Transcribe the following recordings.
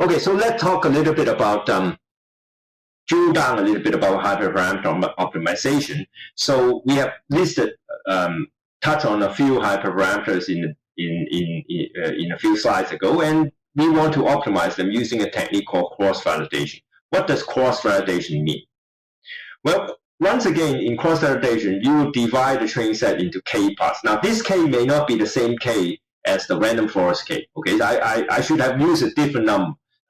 Okay, so let's talk a little bit about, drill down a little bit about hyperparameter optimization. So we have listed, touched on a few hyperparameters in a few slides ago, and we want to optimize them using a technique called cross-validation. What does cross-validation mean? Well, once again, in cross-validation, you will divide the training set into k parts. Now, this k may not be the same k as the random forest k. Okay, I should have used a different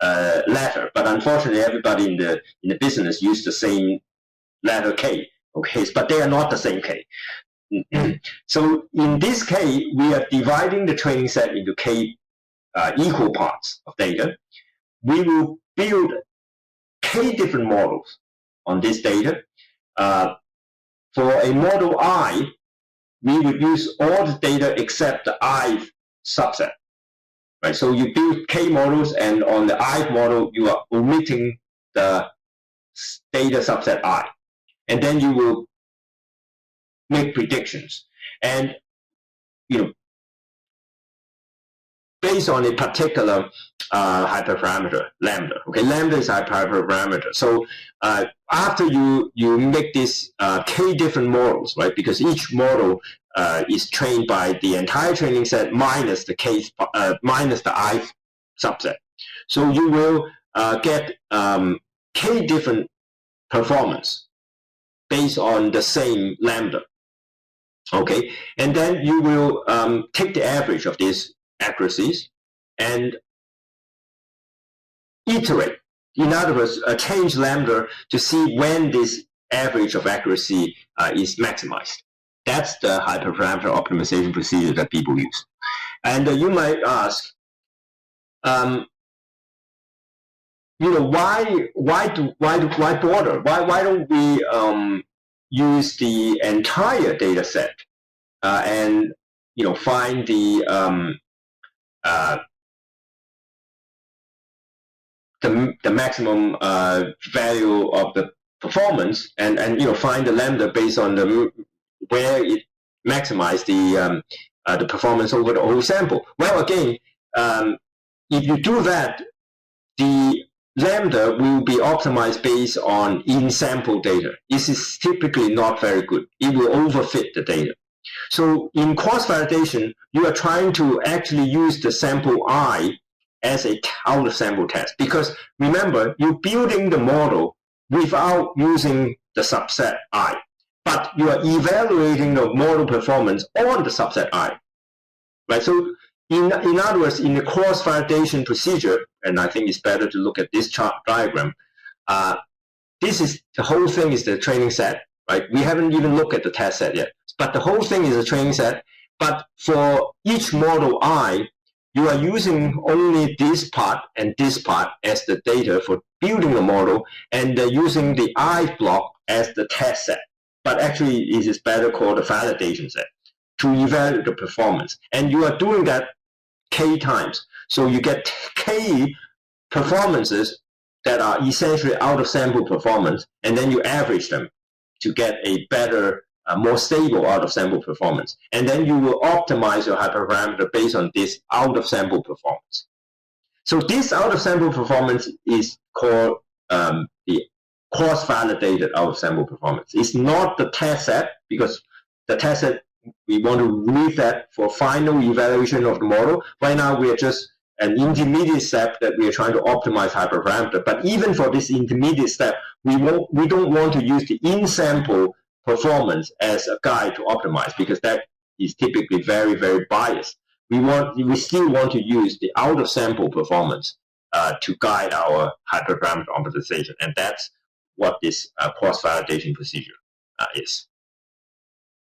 letter, but unfortunately, everybody in the business used the same letter k. Okay, but they are not the same k. So in this k, we are dividing the training set into k equal parts of data. We will build k different models on this data. For a model I, we would use all the data except the I subset. Right? So you build k models, and on the I model, you are omitting the data subset I. And then you will make predictions. And based on a particular hyperparameter, lambda. Okay, lambda is a hyperparameter. So after you make these k different models, right? Because each model is trained by the entire training set minus the minus the I subset. So you will get k different performance based on the same lambda. Okay, and then you will take the average of these accuracies and iterate. In other words, change lambda to see when this average of accuracy is maximized. That's the hyperparameter optimization procedure that people use. And you might ask, why bother? Why don't we use the entire data set and find the maximum value of the performance, and find the lambda based on where it maximized the performance over the whole sample. Well, again, if you do that, the lambda will be optimized based on in-sample data. This is typically not very good. It will overfit the data. So in cross-validation, you are trying to actually use the sample I as a out-of-sample test. Because remember, you're building the model without using the subset I. But you are evaluating the model performance on the subset I. Right? So in other words, in the cross-validation procedure, and I think it's better to look at this chart diagram, the whole thing is the training set. Right? We haven't even looked at the test set yet. But the whole thing is a training set. But for each model I, you are using only this part and this part as the data for building the model, and using the I block as the test set. But actually, it is better called a validation set to evaluate the performance. And you are doing that k times. So you get k performances that are essentially out-of-sample performance, and then you average them to get a better, more stable out-of-sample performance. And then you will optimize your hyperparameter based on this out-of-sample performance. So this out-of-sample performance is called the cross-validated out-of-sample performance. It's not the test set, because the test set, we want to leave that for final evaluation of the model. Right now, we are just an intermediate step that we are trying to optimize hyperparameter. But even for this intermediate step, we don't want to use the in-sample performance as a guide to optimize, because that is typically very, very biased. We still want to use the out-of-sample performance to guide our hyperparameter optimization, and that's what this cross-validation procedure is.